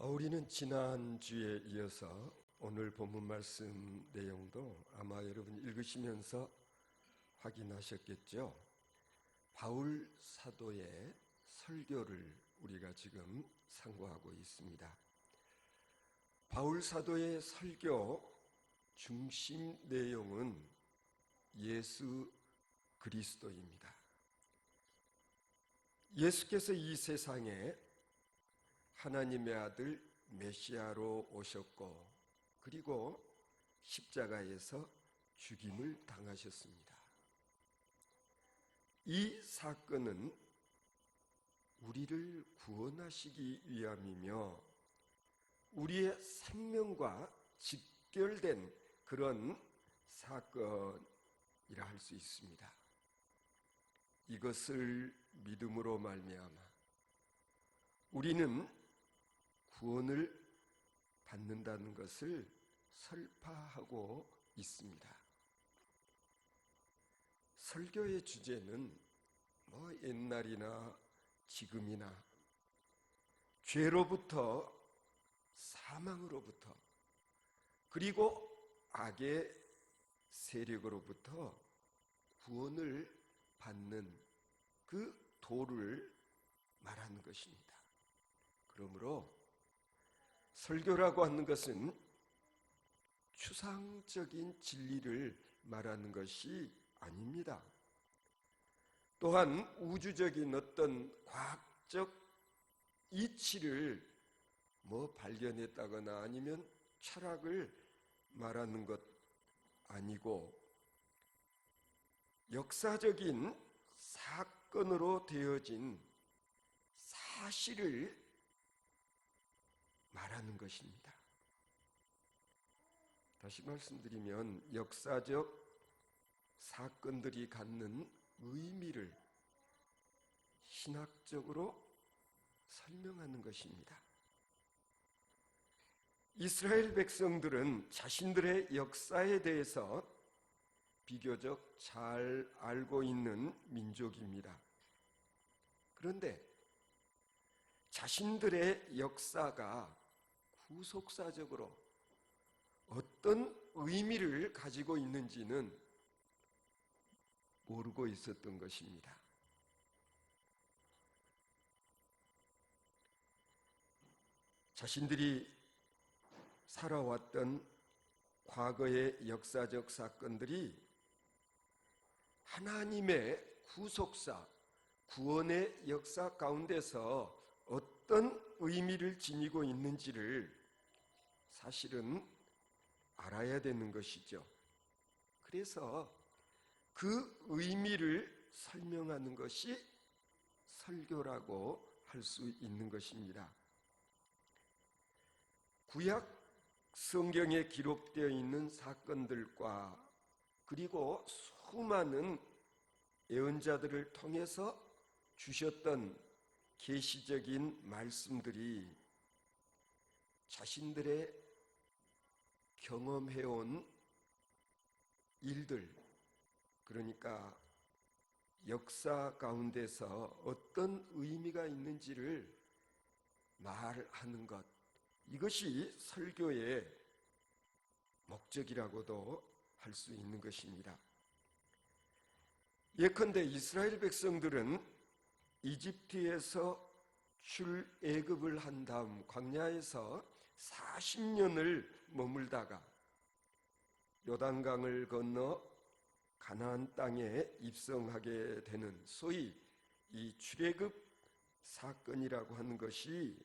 우리는 지난주에 이어서 오늘 본문 말씀 내용도 아마 여러분 읽으시면서 확인하셨겠죠. 바울 사도의 설교를 우리가 지금 상고하고 있습니다. 바울 사도의 설교 중심 내용은 예수 그리스도입니다. 예수께서 이 세상에 하나님의 아들 메시아로 오셨고 그리고 십자가에서 죽임을 당하셨습니다. 이 사건은 우리를 구원하시기 위함이며 우리의 생명과 직결된 그런 사건이라 할 수 있습니다. 이것을 믿음으로 말미암아 우리는 구원을 받는다는 것을 설파하고 있습니다. 설교의 주제는 옛날이나 지금이나 죄로부터 사망으로부터 그리고 악의 세력으로부터 구원을 받는 그 도를 말하는 것입니다. 그러므로 설교라고 하는 것은 추상적인 진리를 말하는 것이 아닙니다. 또한 우주적인 어떤 과학적 이치를 발견했다거나 아니면 철학을 말하는 것 아니고 역사적인 사건으로 되어진 사실을 말하는 것입니다. 다시 말씀드리면 역사적 사건들이 갖는 의미를 신학적으로 설명하는 것입니다. 이스라엘 백성들은 자신들의 역사에 대해서 비교적 잘 알고 있는 민족입니다. 그런데 자신들의 역사가 후속사적으로 어떤 의미를 가지고 있는지는 모르고 있었던 것입니다. 자신들이 살아왔던 과거의 역사적 사건들이 하나님의 구속사, 구원의 역사 가운데서 어떤 의미를 지니고 있는지를 사실은 알아야 되는 것이죠. 그래서 그 의미를 설명하는 것이 설교라고 할 수 있는 것입니다. 구약 성경에 기록되어 있는 사건들과 그리고 수많은 예언자들을 통해서 주셨던 계시적인 말씀들이 자신들의 경험해온 일들, 그러니까 역사 가운데서 어떤 의미가 있는지를 말하는 것, 이것이 설교의 목적이라고도 할 수 있는 것입니다. 예컨대 이스라엘 백성들은 이집트에서 출애굽을 한 다음 광야에서 40년을 머물다가 요단강을 건너 가나안 땅에 입성하게 되는 소위 이 출애굽 사건이라고 하는 것이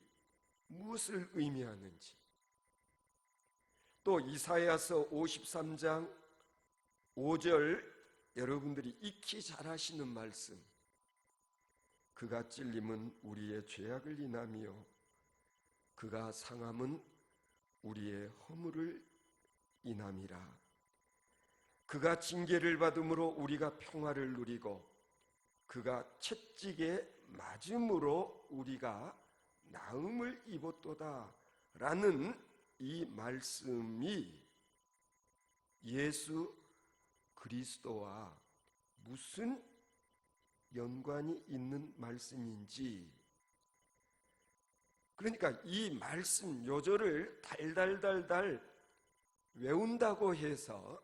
무엇을 의미하는지, 또 이사야서 53장 5절 여러분들이 익히 잘 아시는 말씀, 그가 찔림은 우리의 죄악을 인하며 그가 상함은 우리의 허물을 인함이라. 그가 징계를 받음으로 우리가 평화를 누리고 그가 채찍에 맞음으로 우리가 나음을 입었도다 라는 이 말씀이 예수 그리스도와 무슨 연관이 있는 말씀인지, 그러니까 이 말씀 요절을 달달달달 외운다고 해서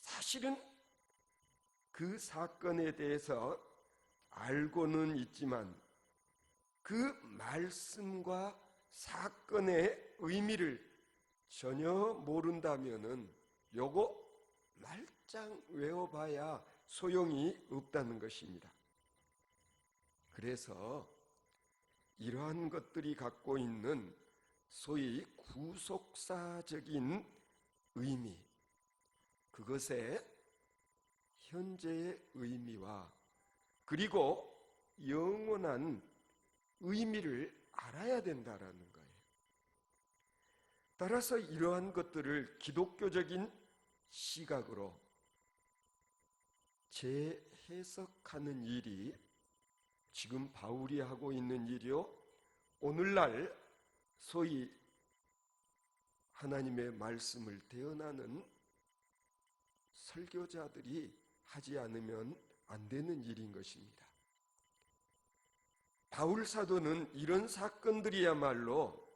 사실은 그 사건에 대해서 알고는 있지만 그 말씀과 사건의 의미를 전혀 모른다면은 요거 말짱 외워봐야 소용이 없다는 것입니다. 그래서 이러한 것들이 갖고 있는 소위 구속사적인 의미, 그것의 현재의 의미와 그리고 영원한 의미를 알아야 된다라는 거예요. 따라서 이러한 것들을 기독교적인 시각으로 재해석하는 일이 지금 바울이 하고 있는 일이요, 오늘날 소위 하나님의 말씀을 대언하는 설교자들이 하지 않으면 안 되는 일인 것입니다. 바울 사도는 이런 사건들이야말로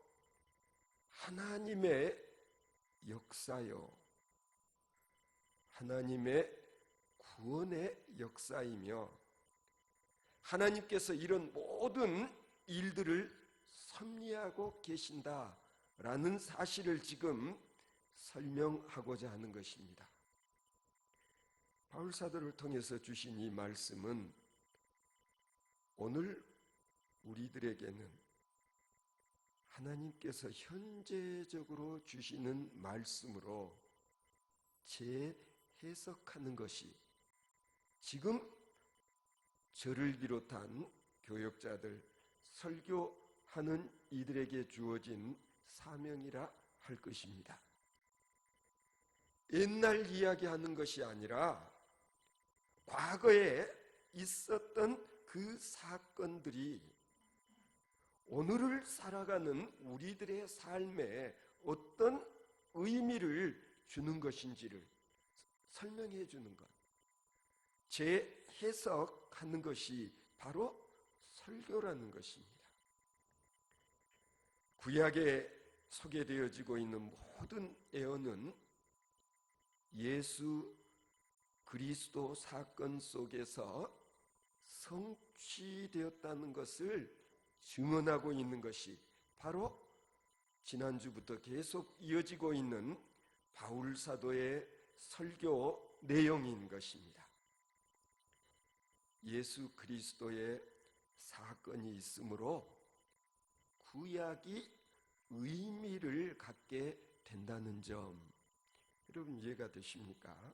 하나님의 역사요, 하나님의 구원의 역사이며 하나님께서 이런 모든 일들을 섭리하고 계신다라는 사실을 지금 설명하고자 하는 것입니다. 바울 사도를 통해서 주신 이 말씀은 오늘 우리들에게는 하나님께서 현재적으로 주시는 말씀으로 재해석하는 것이 지금 저를 비롯한 교역자들, 설교하는 이들에게 주어진 사명이라 할 것입니다. 옛날 이야기하는 것이 아니라 과거에 있었던 그 사건들이 오늘을 살아가는 우리들의 삶에 어떤 의미를 주는 것인지를 설명해 주는 것, 재해석하는 것이 바로 설교라는 것입니다. 구약에 소개되어지고 있는 모든 예언은 예수 그리스도 사건 속에서 성취되었다는 것을 증언하고 있는 것이 바로 지난주부터 계속 이어지고 있는 바울 사도의 설교 내용인 것입니다. 예수 그리스도의 사건이 있으므로 구약이 의미를 갖게 된다는 점, 여러분 이해가 되십니까?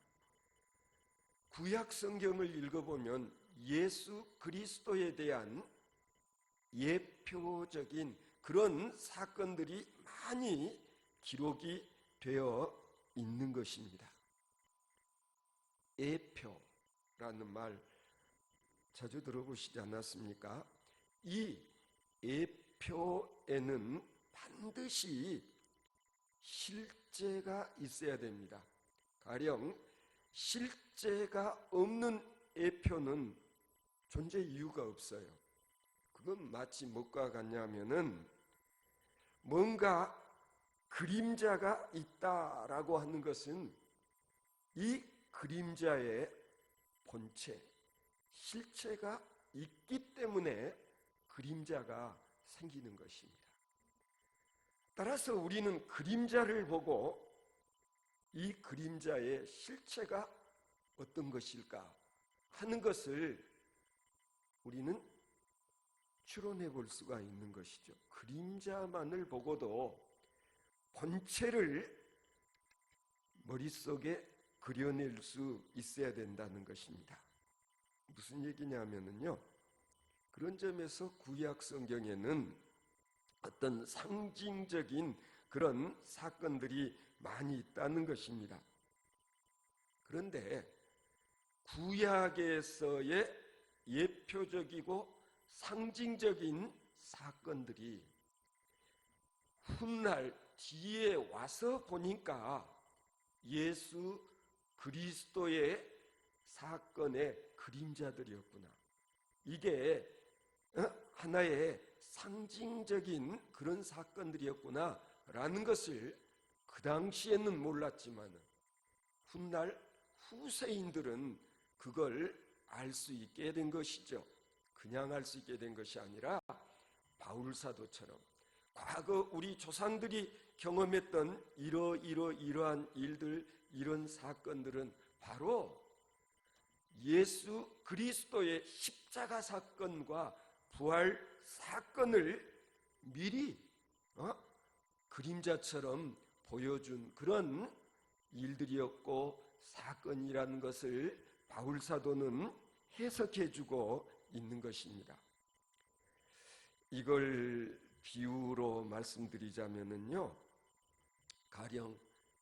구약 성경을 읽어보면 예수 그리스도에 대한 예표적인 그런 사건들이 많이 기록이 되어 있는 것입니다. 예표라는 말 자주 들어보시지 않았습니까? 이 예표에는 반드시 실제가 있어야 됩니다. 가령 실제가 없는 예표는 존재 이유가 없어요. 그건 마치 뭐가 같냐면은 뭔가 그림자가 있다라고 하는 것은 이 그림자의 본체, 실체가 있기 때문에 그림자가 생기는 것입니다. 따라서 우리는 그림자를 보고 이 그림자의 실체가 어떤 것일까 하는 것을 우리는 추론해 볼 수가 있는 것이죠. 그림자만을 보고도 본체를 머릿속에 그려낼 수 있어야 된다는 것입니다. 무슨 얘기냐면요, 그런 점에서 구약 성경에는 어떤 상징적인 그런 사건들이 많이 있다는 것입니다. 그런데 구약에서의 예표적이고 상징적인 사건들이 훗날 뒤에 와서 보니까 예수 그리스도의 사건의 그림자들이었구나. 이게 하나의 상징적인 그런 사건들이었구나라는 것을 그 당시에는 몰랐지만 훗날 후세인들은 그걸 알 수 있게 된 것이죠. 그냥 알 수 있게 된 것이 아니라 바울 사도처럼 과거 우리 조상들이 경험했던 이러한 일들, 이런 사건들은 바로 예수 그리스도의 십자가 사건과 부활 사건을 미리 그림자처럼 보여준 그런 일들이었고 사건이라는 것을 바울 사도는 해석해주고 있는 것입니다. 이걸 비유로 말씀드리자면요, 가령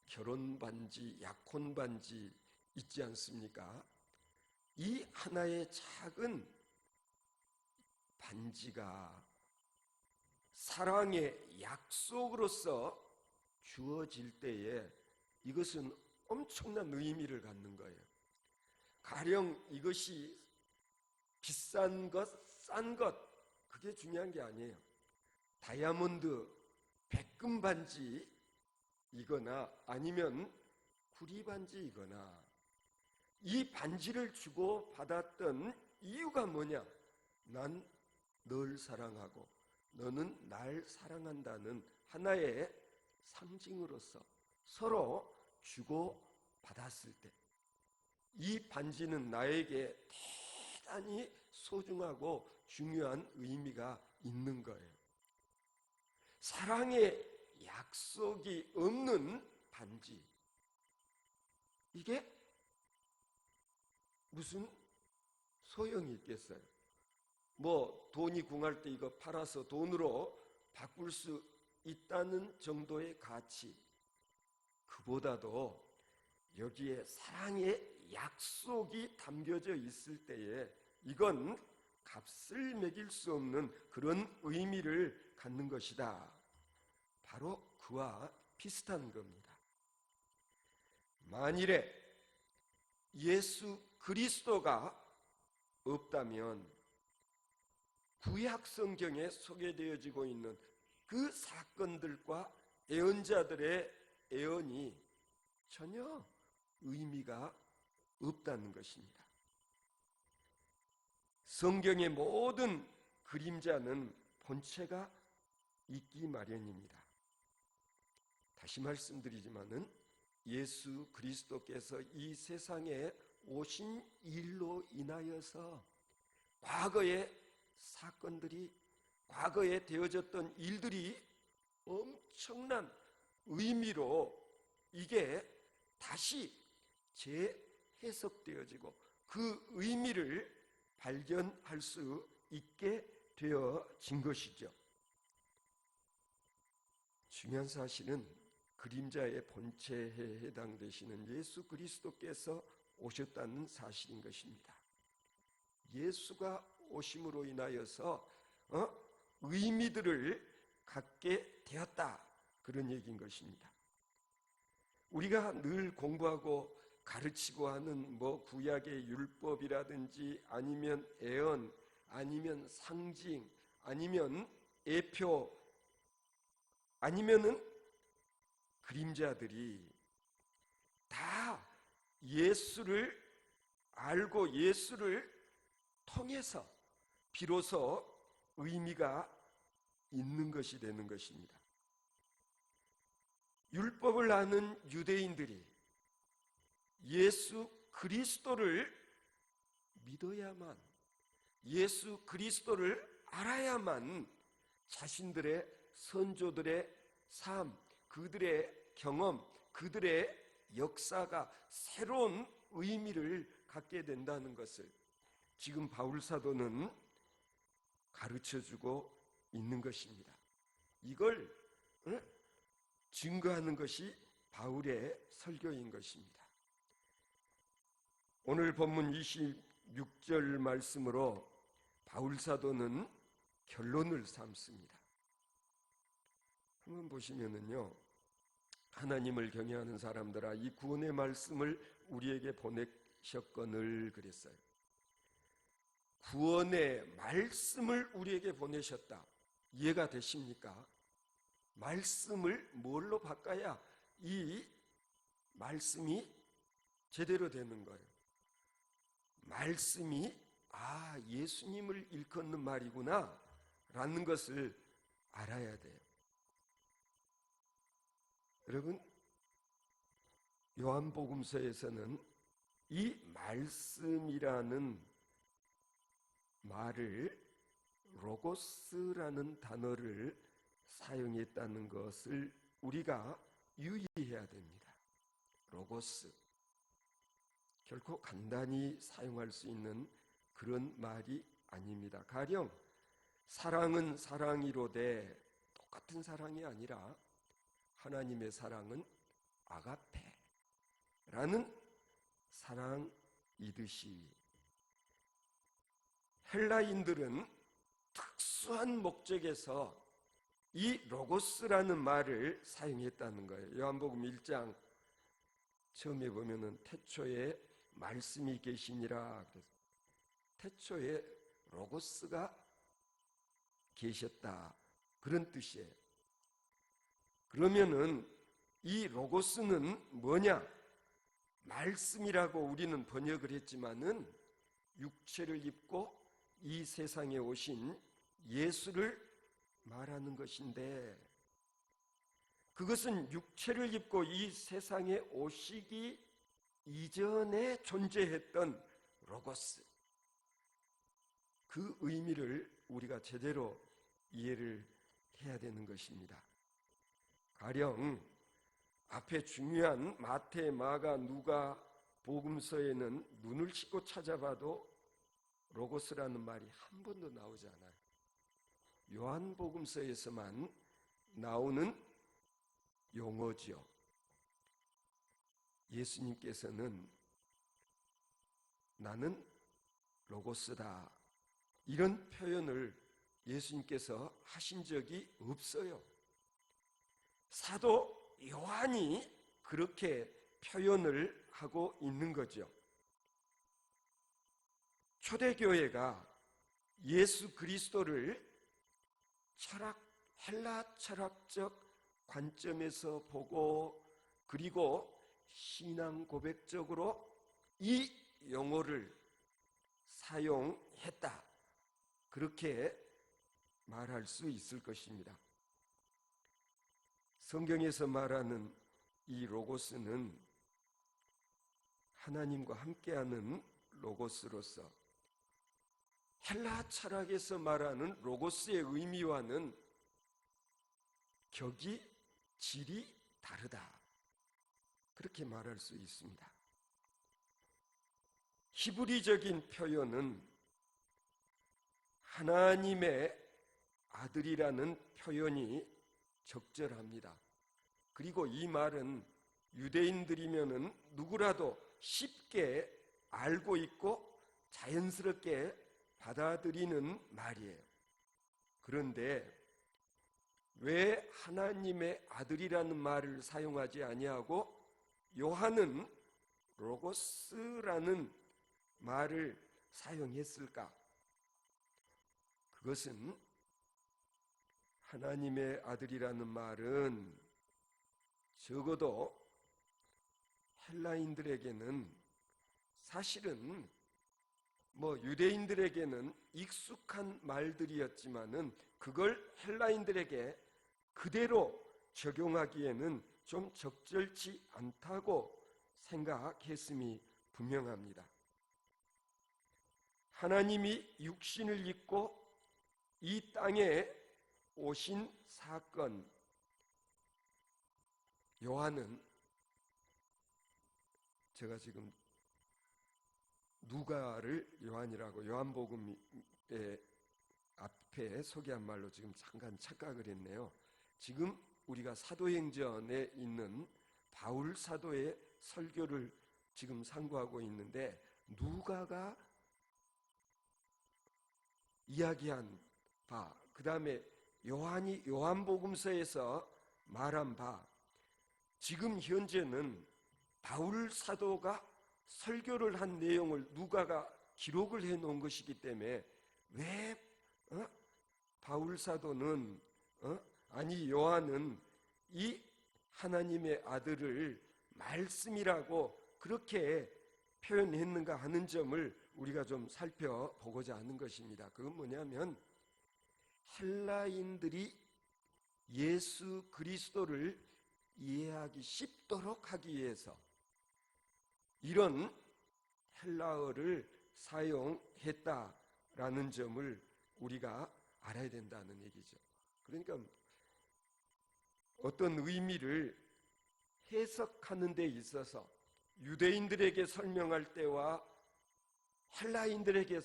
결혼 반지, 약혼 반지 있지 않습니까? 이 하나의 작은 반지가 사랑의 약속으로서 주어질 때에 이것은 엄청난 의미를 갖는 거예요. 가령 이것이 비싼 것, 싼 것, 그게 중요한 게 아니에요. 다이아몬드, 백금 반지이거나 아니면 구리 반지이거나 이 반지를 주고 받았던 이유가 뭐냐? 난 널 사랑하고 너는 날 사랑한다는 하나의 상징으로서 서로 주고 받았을 때 이 반지는 나에게 대단히 소중하고 중요한 의미가 있는 거예요. 사랑의 약속이 없는 반지, 이게 무슨 소용이 있겠어요? 뭐 돈이 궁할 때 이거 팔아서 돈으로 바꿀 수 있다는 정도의 가치, 그보다도 여기에 사랑의 약속이 담겨져 있을 때에 이건 값을 매길 수 없는 그런 의미를 갖는 것이다. 바로 그와 비슷한 겁니다. 만일에 예수 그리스도가 없다면 구약 성경에 소개되어지고 있는 그 사건들과 예언자들의 예언이 전혀 의미가 없다는 것입니다. 성경의 모든 그림자는 본체가 있기 마련입니다. 다시 말씀드리지만은 예수 그리스도께서 이 세상에 오신 일로 인하여서 과거의 사건들이, 과거에 되어졌던 일들이 엄청난 의미로 이게 다시 재해석되어지고 그 의미를 발견할 수 있게 되어진 것이죠. 중요한 사실은 그림자의 본체에 해당되시는 예수 그리스도께서 오셨다는 사실인 것입니다. 예수가 오심으로 인하여서 의미들을 갖게 되었다, 그런 얘기인 것입니다. 우리가 늘 공부하고 가르치고 하는 뭐 구약의 율법이라든지 아니면 예언, 아니면 상징, 아니면 예표, 아니면은 그림자들이 다 예수를 알고 예수를 통해서 비로소 의미가 있는 것이 되는 것입니다. 율법을 아는 유대인들이 예수 그리스도를 믿어야만, 예수 그리스도를 알아야만 자신들의 선조들의 삶, 그들의 경험, 그들의 역사가 새로운 의미를 갖게 된다는 것을 지금 바울 사도는 가르쳐주고 있는 것입니다. 이걸 증거하는 것이 바울의 설교인 것입니다. 오늘 본문 26절 말씀으로 바울 사도는 결론을 삼습니다. 한번 보시면은요, 하나님을 경외하는 사람들아, 이 구원의 말씀을 우리에게 보내셨거늘 그랬어요. 구원의 말씀을 우리에게 보내셨다. 이해가 되십니까? 말씀을 뭘로 바꿔야 이 말씀이 제대로 되는 거예요. 말씀이 예수님을 일컫는 말이구나 라는 것을 알아야 돼요. 여러분, 요한복음서에서는 이 말씀이라는 말을 로고스라는 단어를 사용했다는 것을 우리가 유의해야 됩니다. 로고스. 결코 간단히 사용할 수 있는 그런 말이 아닙니다. 가령 사랑은 사랑이로되 똑같은 사랑이 아니라 하나님의 사랑은 아가페라는 사랑이듯이 헬라인들은 특수한 목적에서 이 로고스라는 말을 사용했다는 거예요. 요한복음 1장 처음에 보면은 태초에 말씀이 계시니라. 태초에 로고스가 계셨다. 그런 뜻이에요. 그러면은 이 로고스는 뭐냐? 말씀이라고 우리는 번역을 했지만은 육체를 입고 이 세상에 오신 예수를 말하는 것인데, 그것은 육체를 입고 이 세상에 오시기 이전에 존재했던 로고스, 그 의미를 우리가 제대로 이해를 해야 되는 것입니다. 가령 앞에 중요한 마태, 마가, 누가 복음서에는 눈을 씻고 찾아봐도 로고스라는 말이 한 번도 나오지 않아요. 요한복음서에서만 나오는 용어지요. 예수님께서는 나는 로고스다, 이런 표현을 예수님께서 하신 적이 없어요. 사도 요한이 그렇게 표현을 하고 있는 거죠. 초대교회가 예수 그리스도를 헬라 철학적 관점에서 보고, 그리고 신앙 고백적으로 이 용어를 사용했다, 그렇게 말할 수 있을 것입니다. 성경에서 말하는 이 로고스는 하나님과 함께하는 로고스로서 헬라 철학에서 말하는 로고스의 의미와는 격이, 질이 다르다, 그렇게 말할 수 있습니다. 히브리적인 표현은 하나님의 아들이라는 표현이 적절합니다. 그리고 이 말은 유대인들이면은 누구라도 쉽게 알고 있고 자연스럽게 받아들이는 말이에요. 그런데 왜 하나님의 아들이라는 말을 사용하지 아니하고 요한은 로고스라는 말을 사용했을까? 그것은 하나님의 아들이라는 말은 적어도 헬라인들에게는, 사실은 유대인들에게는 익숙한 말들이었지만은 그걸 헬라인들에게 그대로 적용하기에는 좀 적절치 않다고 생각했음이 분명합니다. 하나님이 육신을 입고 이 땅에 오신 사건, 요한은, 제가 지금 누가를 요한이라고 요한복음의 앞에 소개한 말로 지금 잠깐 착각을 했네요. 지금 우리가 사도행전에 있는 바울 사도의 설교를 지금 상고하고 있는데, 누가가 이야기한 바, 그 다음에 요한이 요한복음서에서 말한 바, 지금 현재는 바울 사도가 설교를 한 내용을 누가가 기록을 해 놓은 것이기 때문에 왜 바울 사도는 아니 요한은 이 하나님의 아들을 말씀이라고 그렇게 표현했는가 하는 점을 우리가 좀 살펴보고자 하는 것입니다. 그건 뭐냐면 헬라인들이 예수 그리스도를 이해하기 쉽도록 하기 위해서 이런 헬라어를 사용했다라는 점을 우리가 알아야 된다는 얘기죠. 그러니까 어떤 의미를 해석하는 데 있어서 유대인들에게 설명할 때와 헬라인들에게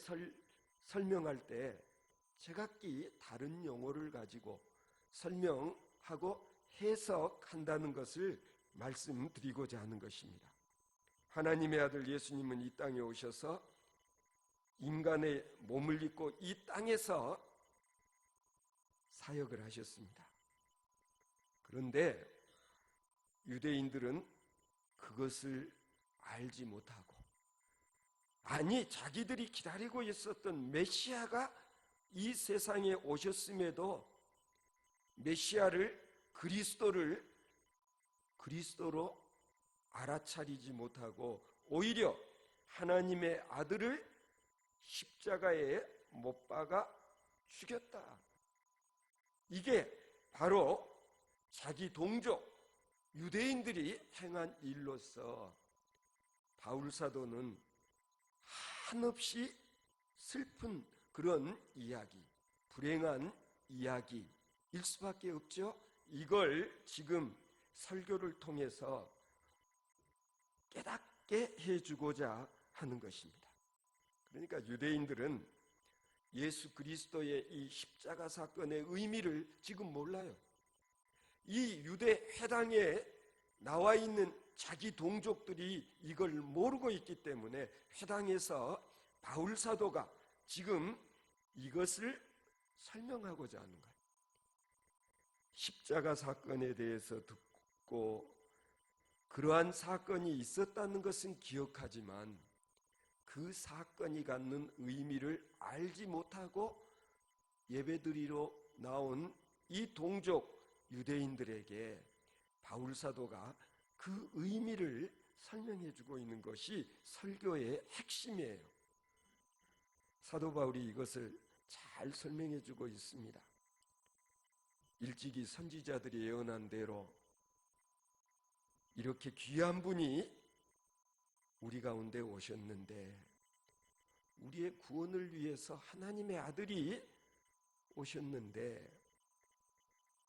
설명할 때 제각기 다른 용어를 가지고 설명하고 해석한다는 것을 말씀드리고자 하는 것입니다. 하나님의 아들 예수님은 이 땅에 오셔서 인간의 몸을 입고 이 땅에서 사역을 하셨습니다. 그런데 유대인들은 그것을 알지 못하고, 아니 자기들이 기다리고 있었던 메시아가 이 세상에 오셨음에도 메시아를 그리스도로 알아차리지 못하고 오히려 하나님의 아들을 십자가에 못 박아 죽였다. 이게 바로 자기 동족 유대인들이 행한 일로서 바울 사도는 한없이 슬픈 그런 이야기, 불행한 이야기일 수밖에 없죠. 이걸 지금 설교를 통해서 깨닫게 해주고자 하는 것입니다. 그러니까 유대인들은 예수 그리스도의 이 십자가 사건의 의미를 지금 몰라요. 이 유대 회당에 나와 있는 자기 동족들이 이걸 모르고 있기 때문에 회당에서 바울 사도가 지금 이것을 설명하고자 하는 거예요. 십자가 사건에 대해서 듣고 그러한 사건이 있었다는 것은 기억하지만 그 사건이 갖는 의미를 알지 못하고 예배드리러 나온 이 동족 유대인들에게 바울 사도가 그 의미를 설명해 주고 있는 것이 설교의 핵심이에요. 사도 바울이 이것을 잘 설명해 주고 있습니다. 일찍이 선지자들이 예언한 대로 이렇게 귀한 분이 우리 가운데 오셨는데, 우리의 구원을 위해서 하나님의 아들이 오셨는데,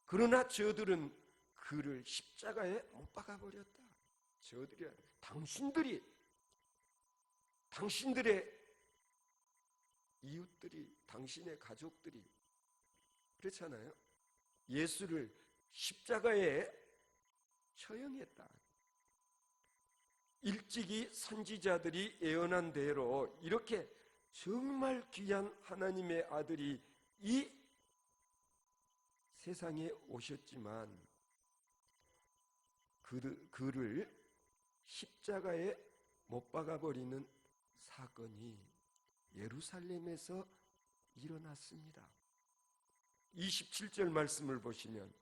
그러나 저들은 그를 십자가에 못 박아버렸다. 저들이, 당신들의 이웃들이, 당신의 가족들이 그렇잖아요. 예수를 십자가에 처형했다. 일찍이 선지자들이 예언한 대로 이렇게 정말 귀한 하나님의 아들이 이 세상에 오셨지만 그를 십자가에 못 박아버리는 사건이 예루살렘에서 일어났습니다. 27절 말씀을 보시면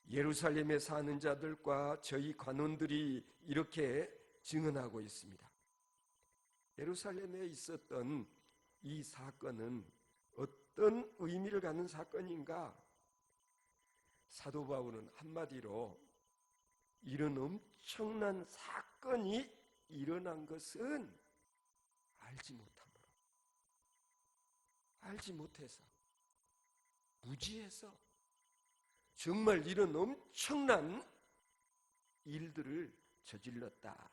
예루살렘에 사는 자들과 저희 관원들이 이렇게 증언하고 있습니다. 예루살렘에 있었던 이 사건은 어떤 의미를 갖는 사건인가? 사도 바울은 한마디로 이런 엄청난 사건이 일어난 것은 알지 못해서, 무지해서 정말 이런 엄청난 일들을 저질렀다.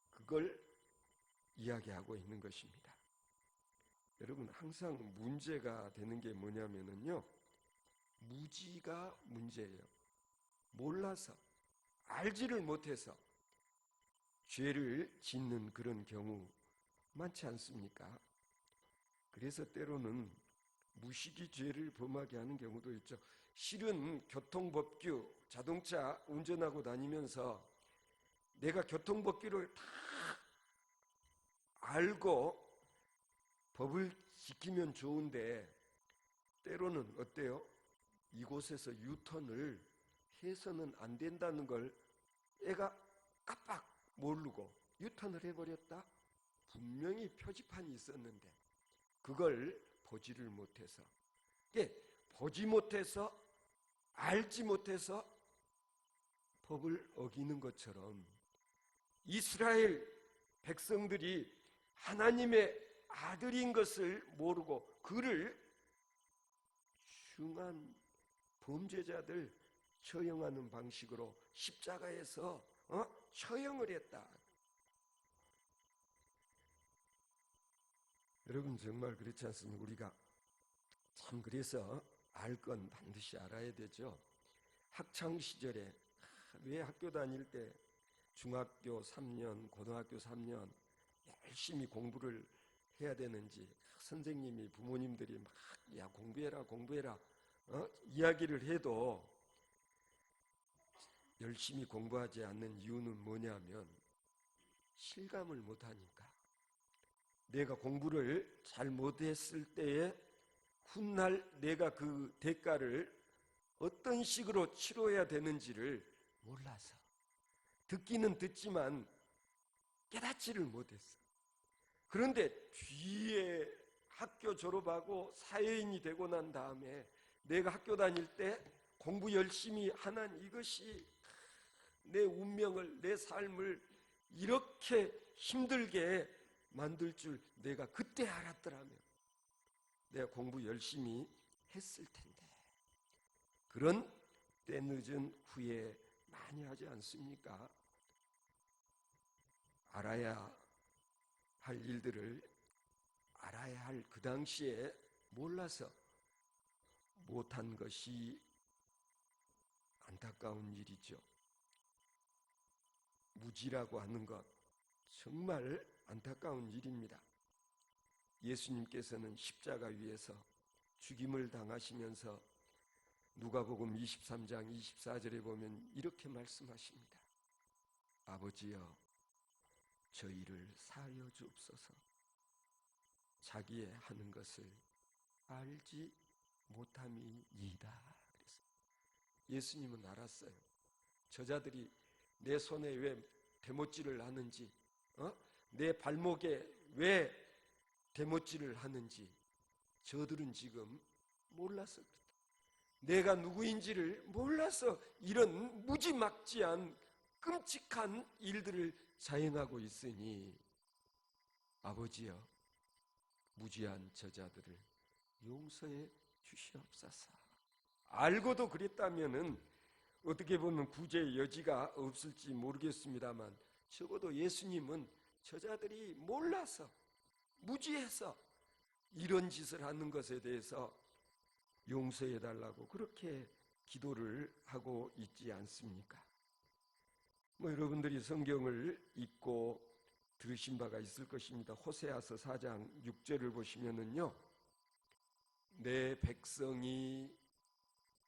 그걸 이야기하고 있는 것입니다. 여러분, 항상 문제가 되는 게 뭐냐면요, 무지가 문제예요. 몰라서, 알지를 못해서 죄를 짓는 그런 경우 많지 않습니까? 그래서 때로는 무식이 죄를 범하게 하는 경우도 있죠. 실은 교통법규, 자동차 운전하고 다니면서 내가 교통법규를 다 알고 법을 지키면 좋은데 때로는 어때요? 이곳에서 유턴을 해서는 안 된다는 걸 애가 깜빡 모르고 유턴을 해버렸다? 분명히 표지판이 있었는데 그걸 보지를 못해서, 보지 못해서 알지 못해서 법을 어기는 것처럼 이스라엘 백성들이 하나님의 아들인 것을 모르고 그를 흉한 범죄자들 처형하는 방식으로 십자가에서 처형을 했다. 여러분 정말 그렇지 않습니까? 우리가 참 그래서 알 건 반드시 알아야 되죠. 학창 시절에 왜 학교 다닐 때 중학교 3년, 고등학교 3년 열심히 공부를 해야 되는지 선생님이, 부모님들이 막 야 공부해라 공부해라 이야기를 해도 열심히 공부하지 않는 이유는 뭐냐면 실감을 못하니까. 내가 공부를 잘 못했을 때에 훗날 내가 그 대가를 어떤 식으로 치러야 되는지를 몰라서 듣기는 듣지만 깨닫지를 못했어. 그런데 뒤에 학교 졸업하고 사회인이 되고 난 다음에 내가 학교 다닐 때 공부 열심히 하는 이것이 내 운명을, 내 삶을 이렇게 힘들게 만들 줄 내가 그때 알았더라면 내가 공부 열심히 했을 텐데. 그런 때늦은 후회 많이 하지 않습니까? 알아야 할 일들을 알아야 할 그 당시에 몰라서 못한 것이 안타까운 일이죠. 무지라고 하는 것 정말 안타까운 일입니다. 예수님께서는 십자가 위에서 죽임을 당하시면서 누가복음 23장 24절에 보면 이렇게 말씀하십니다. 아버지여 저희를 사하여 주옵소서. 자기의 하는 것을 알지 못함이니이다. 예수님은 알았어요. 저자들이 내 손에 왜 대못질을 하는지, 내 발목에 왜 대못질을 하는지 저들은 지금 몰라서 그렇다. 내가 누구인지를 몰라서 이런 무지막지한 끔찍한 일들을 자행하고 있으니 아버지여 무지한 저자들을 용서해 주시옵소서. 알고도 그랬다면은 어떻게 보면 구제의 여지가 없을지 모르겠습니다만 적어도 예수님은 저자들이 몰라서 무지해서 이런 짓을 하는 것에 대해서 용서해 달라고 그렇게 기도를 하고 있지 않습니까? 여러분들이 성경을 읽고 들으신 바가 있을 것입니다. 호세아서 4장 6절을 보시면은요, 내 백성이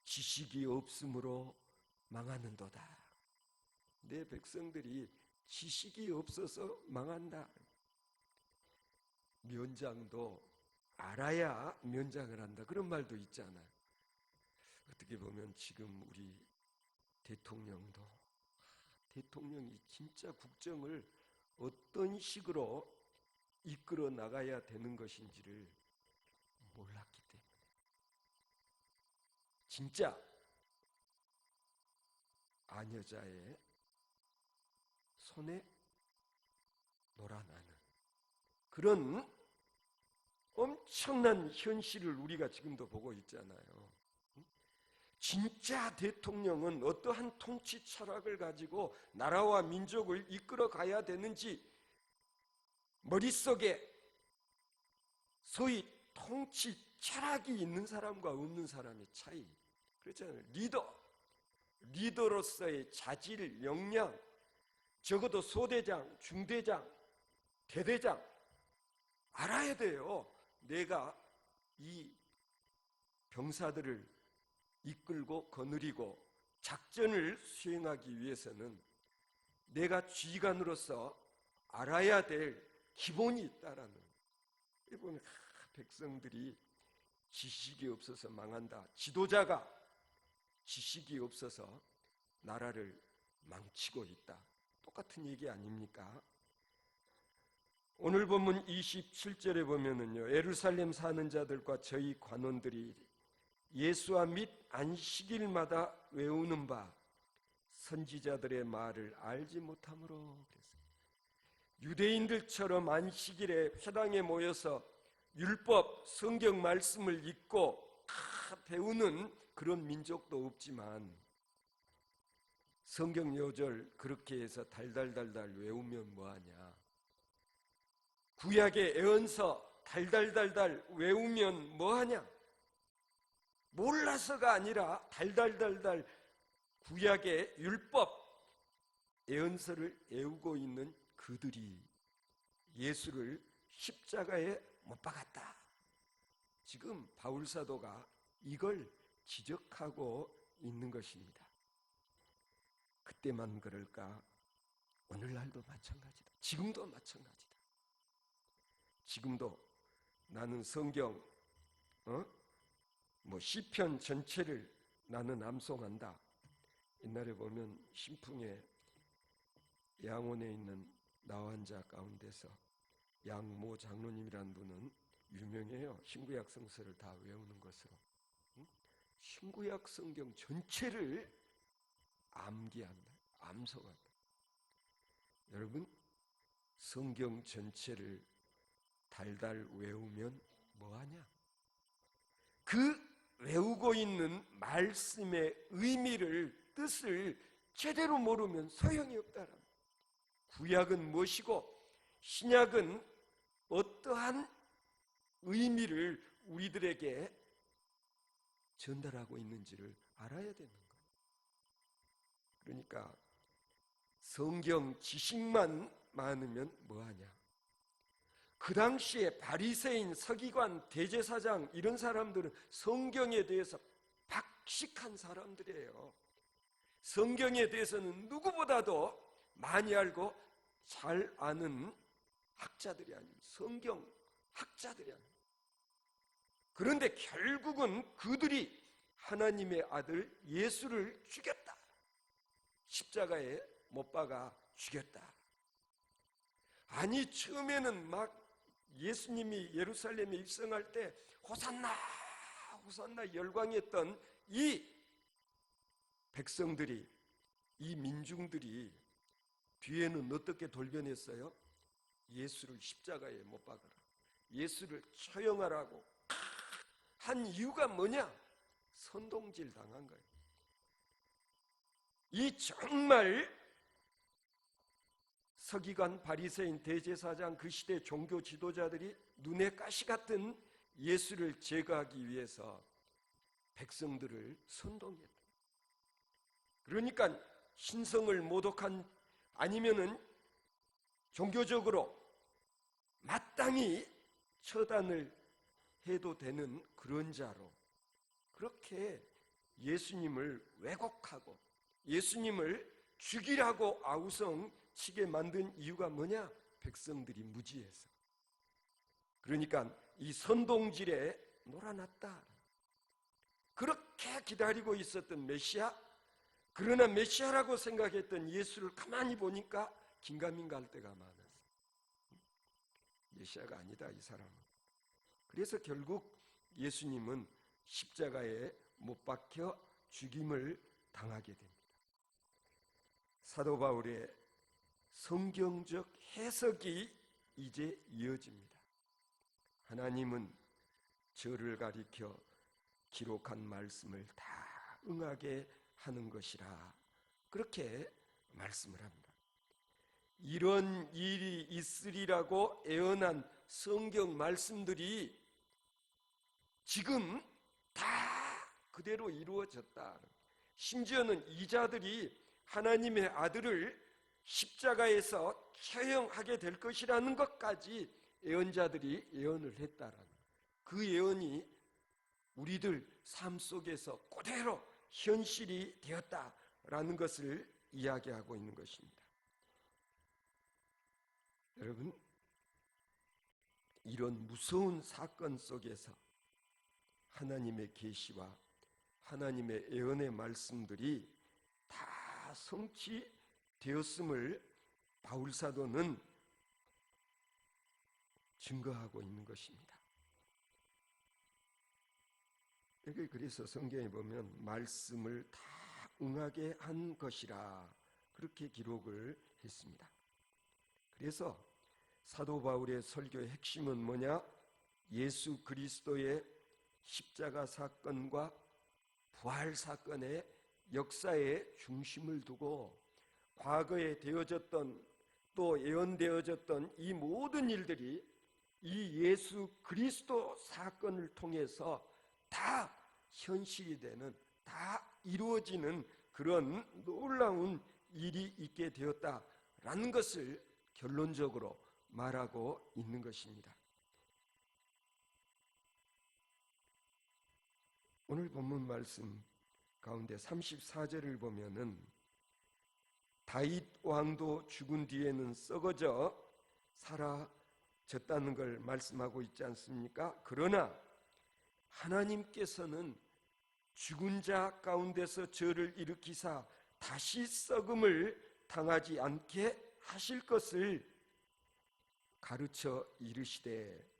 지식이 없으므로 망하는도다. 내 백성들이 지식이 없어서 망한다. 면장도 알아야 면장을 한다. 그런 말도 있잖아요. 어떻게 보면 지금 우리 대통령이 진짜 국정을 어떤 식으로 이끌어 나가야 되는 것인지를 몰랐기 때문에 진짜 아녀자의 손에 놀아나는 그런 엄청난 현실을 우리가 지금도 보고 있잖아요. 진짜 대통령은 어떠한 통치 철학을 가지고 나라와 민족을 이끌어 가야 되는지 머릿속에 소위 통치 철학이 있는 사람과 없는 사람의 차이. 그렇잖아요. 리더로서의 자질, 역량, 적어도 소대장, 중대장, 대대장 알아야 돼요. 내가 이 병사들을 이끌고 거느리고 작전을 수행하기 위해서는 내가 지휘관으로서 알아야 될 기본이 있다라는. 이번에 백성들이 지식이 없어서 망한다. 지도자가 지식이 없어서 나라를 망치고 있다. 똑같은 얘기 아닙니까? 오늘 본문 27절에 보면은요, 예루살렘 사는 자들과 저희 관원들이 예수와 및 안식일마다 외우는 바 선지자들의 말을 알지 못함으로 그랬어요. 유대인들처럼 안식일에 회당에 모여서 율법, 성경 말씀을 읽고 다 배우는 그런 민족도 없지만 성경 요절 그렇게 해서 달달달달 외우면 뭐하냐? 구약의 애언서 달달달달 외우면 뭐하냐? 몰라서가 아니라 달달달달 구약의 율법 애언서를 외우고 있는 그들이 예수를 십자가에 못 박았다. 지금 바울 사도가 이걸 지적하고 있는 것입니다. 그때만 그럴까? 오늘날도 마찬가지다. 지금도 마찬가지다. 지금도 나는 성경 시편 전체를 나는 암송한다. 옛날에 보면 신풍에 양원에 있는 나환자 가운데서 양모 장로님이라는 분은 유명해요. 신구약 성서를 다 외우는 것으로. 신구약 성경 전체를 암기한다. 암송한다. 여러분, 성경 전체를 달달 외우면 뭐하냐? 그 외우고 있는 말씀의 의미를, 뜻을 제대로 모르면 소용이 없다라. 구약은 무엇이고 신약은 어떠한 의미를 우리들에게 전달하고 있는지를 알아야 되는 거예요. 그러니까 성경 지식만 많으면 뭐하냐? 그 당시에 바리새인, 서기관, 대제사장 이런 사람들은 성경에 대해서 박식한 사람들이에요. 성경에 대해서는 누구보다도 많이 알고 잘 아는 학자들이 아닙니다. 성경 학자들이 아닙니다. 그런데 결국은 그들이 하나님의 아들 예수를 죽였다. 십자가에 못 박아 죽였다. 아니, 처음에는 막 예수님이 예루살렘에 입성할 때 호산나 호산나 열광했던 이 백성들이, 이 민중들이 뒤에는 어떻게 돌변했어요? 예수를 십자가에 못 박아라, 예수를 처형하라고 한 이유가 뭐냐? 선동질 당한 거예요. 이 정말 서기관, 바리새인, 대제사장, 그 시대 종교 지도자들이 눈에 가시 같은 예수를 제거하기 위해서 백성들을 선동했다. 그러니까 신성을 모독한, 아니면은 종교적으로 마땅히 처단을 해도 되는 그런 자로 그렇게 예수님을 왜곡하고 예수님을 죽이라고 아우성 치게 만든 이유가 뭐냐? 백성들이 무지해서. 그러니까 이 선동질에 놀아났다. 그렇게 기다리고 있었던 메시아, 그러나 메시아라고 생각했던 예수를 가만히 보니까 긴가민가 할 때가 많았어요. 메시아가 아니다, 이 사람은. 그래서 결국 예수님은 십자가에 못 박혀 죽임을 당하게 됩니다. 사도 바울의 성경적 해석이 이제 이어집니다. 하나님은 저를 가리켜 기록한 말씀을 다 응하게 하는 것이라, 그렇게 말씀을 합니다. 이런 일이 있으리라고 예언한 성경 말씀들이 지금 다 그대로 이루어졌다. 심지어는 이 자들이 하나님의 아들을 십자가에서 처형하게 될 것이라는 것까지 예언자들이 예언을 했다라는, 그 예언이 우리들 삶 속에서 그대로 현실이 되었다라는 것을 이야기하고 있는 것입니다. 여러분, 이런 무서운 사건 속에서 하나님의 계시와 하나님의 예언의 말씀들이 다 성취되었음을 바울 사도는 증거하고 있는 것입니다. 여기 그래서 성경에 보면 말씀을 다 응하게 한 것이라 그렇게 기록을 했습니다. 그래서 사도 바울의 설교의 핵심은 뭐냐? 예수 그리스도의 십자가 사건과 부활 사건의 역사에 중심을 두고 과거에 되어졌던 또 예언되어졌던 이 모든 일들이 이 예수 그리스도 사건을 통해서 다 현실이 되는, 다 이루어지는 그런 놀라운 일이 있게 되었다라는 것을 결론적으로 말하고 있는 것입니다. 오늘 본문 말씀 가운데 34절을 보면은 다윗 왕도 죽은 뒤에는 썩어져 사라졌다는 걸 말씀하고 있지 않습니까? 그러나 하나님께서는 죽은 자 가운데서 저를 일으키사 다시 썩음을 당하지 않게 하실 것을 가르쳐 이르시되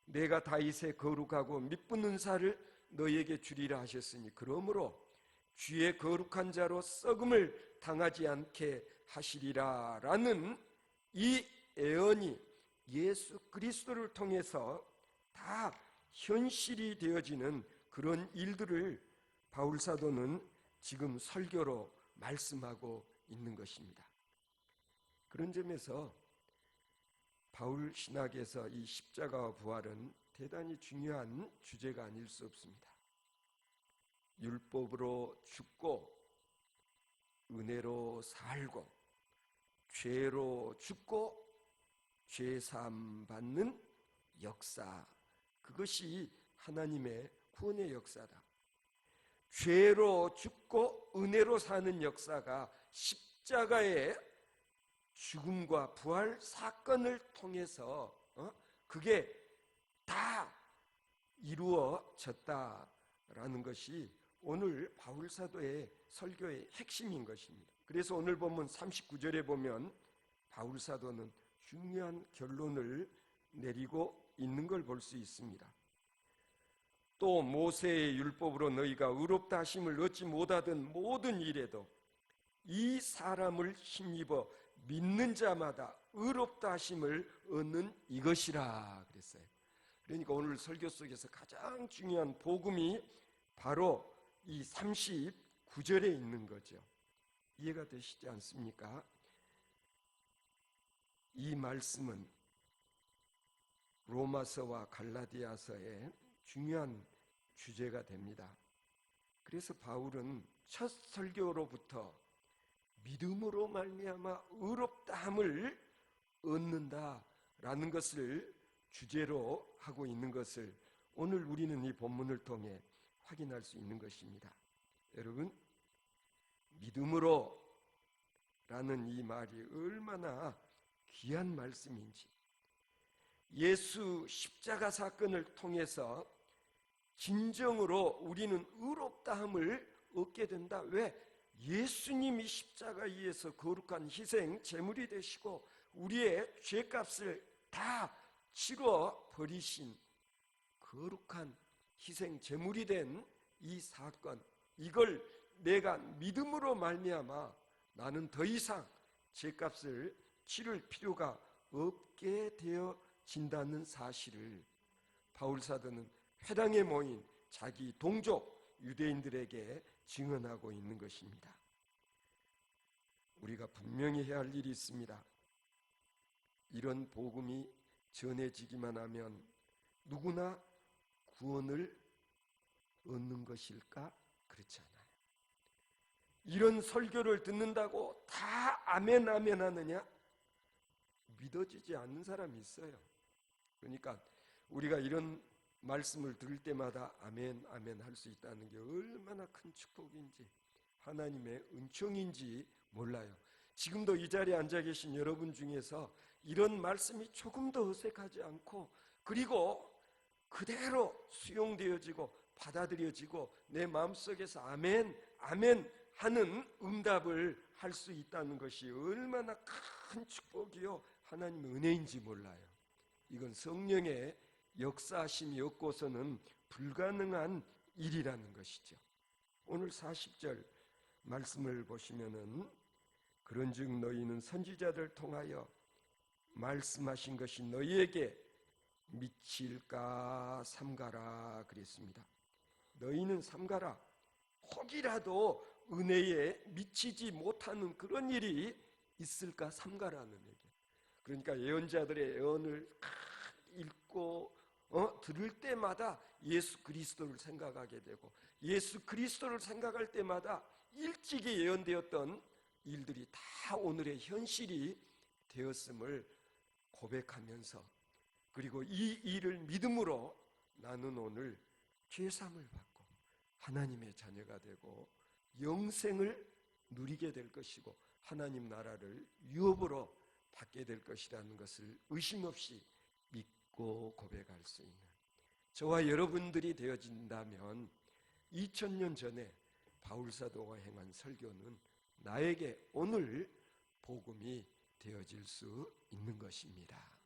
내가 다윗의 거룩하고 믿붙는 살을 너에게 주리라 하셨으니 그러므로 주의 거룩한 자로 썩음을 당하지 않게 하시리라 라는 이 예언이 예수 그리스도를 통해서 다 현실이 되어지는 그런 일들을 바울 사도는 지금 설교로 말씀하고 있는 것입니다. 그런 점에서 바울 신학에서 이 십자가와 부활은 대단히 중요한 주제가 아닐 수 없습니다. 율법으로 죽고 은혜로 살고 죄로 죽고 죄사함 받는 역사, 그것이 하나님의 구원의 역사다. 죄로 죽고 은혜로 사는 역사가 십자가의 죽음과 부활 사건을 통해서 그게 다 이루어졌다라는 것이 오늘 바울 사도의 설교의 핵심인 것입니다. 그래서 오늘 본문 39절에 보면 바울 사도는 중요한 결론을 내리고 있는 걸 볼 수 있습니다. 또 모세의 율법으로 너희가 의롭다 하심을 얻지 못하던 모든 일에도 이 사람을 힘입어 믿는 자마다 의롭다 하심을 얻는 이것이라 그랬어요. 그러니까 오늘 설교 속에서 가장 중요한 복음이 바로 이 39절에 있는 거죠. 이해가 되시지 않습니까? 이 말씀은 로마서와 갈라디아서의 중요한 주제가 됩니다. 그래서 바울은 첫 설교로부터 믿음으로 말미암아 의롭다함을 얻는다라는 것을 주제로 하고 있는 것을 오늘 우리는 이 본문을 통해 확인할 수 있는 것입니다. 여러분, 믿음으로 라는 이 말이 얼마나 귀한 말씀인지, 예수 십자가 사건을 통해서 진정으로 우리는 의롭다함을 얻게 된다. 왜? 예수님이 십자가 위에서 거룩한 희생 제물이 되시고 우리의 죄값을 다 치러 버리신 거룩한 희생 제물이 된 이 사건, 이걸 내가 믿음으로 말미암아 나는 더 이상 죄값을 치를 필요가 없게 되어진다는 사실을 바울 사도는 회당에 모인 자기 동족 유대인들에게 증언하고 있는 것입니다. 우리가 분명히 해야 할 일이 있습니다. 이런 복음이 전해지기만 하면 누구나 구원을 얻는 것일까? 그렇지 않아요. 이런 설교를 듣는다고 다 아멘 아멘 하느냐? 믿어지지 않는 사람이 있어요. 그러니까 우리가 이런 말씀을 들을 때마다 아멘 아멘 할 수 있다는 게 얼마나 큰 축복인지 하나님의 은총인지 몰라요. 지금도 이 자리에 앉아 계신 여러분 중에서 이런 말씀이 조금도 어색하지 않고 그리고 그대로 수용되어지고 받아들여지고 내 마음속에서 아멘, 아멘 하는 응답을 할 수 있다는 것이 얼마나 큰 축복이요 하나님 은혜인지 몰라요. 이건 성령의 역사하심이 없고서는 불가능한 일이라는 것이죠. 오늘 40절 말씀을 보시면은 그런즉 너희는 선지자들 통하여 말씀하신 것이 너희에게 미칠까 삼가라 그랬습니다. 너희는 삼가라. 혹이라도 은혜에 미치지 못하는 그런 일이 있을까 삼가라는 얘기예요. 그러니까 예언자들의 예언을 읽고 들을 때마다 예수 그리스도를 생각하게 되고 예수 그리스도를 생각할 때마다 일찍이 예언되었던 일들이 다 오늘의 현실이 되었음을 고백하면서 그리고 이 일을 믿음으로 나는 오늘 죄사함을 받고 하나님의 자녀가 되고 영생을 누리게 될 것이고 하나님 나라를 유업으로 받게 될 것이라는 것을 의심 없이 믿고 고백할 수 있는 저와 여러분들이 되어진다면 2000년 전에 바울사도가 행한 설교는 나에게 오늘 복음이 되어질 수 있는 것입니다.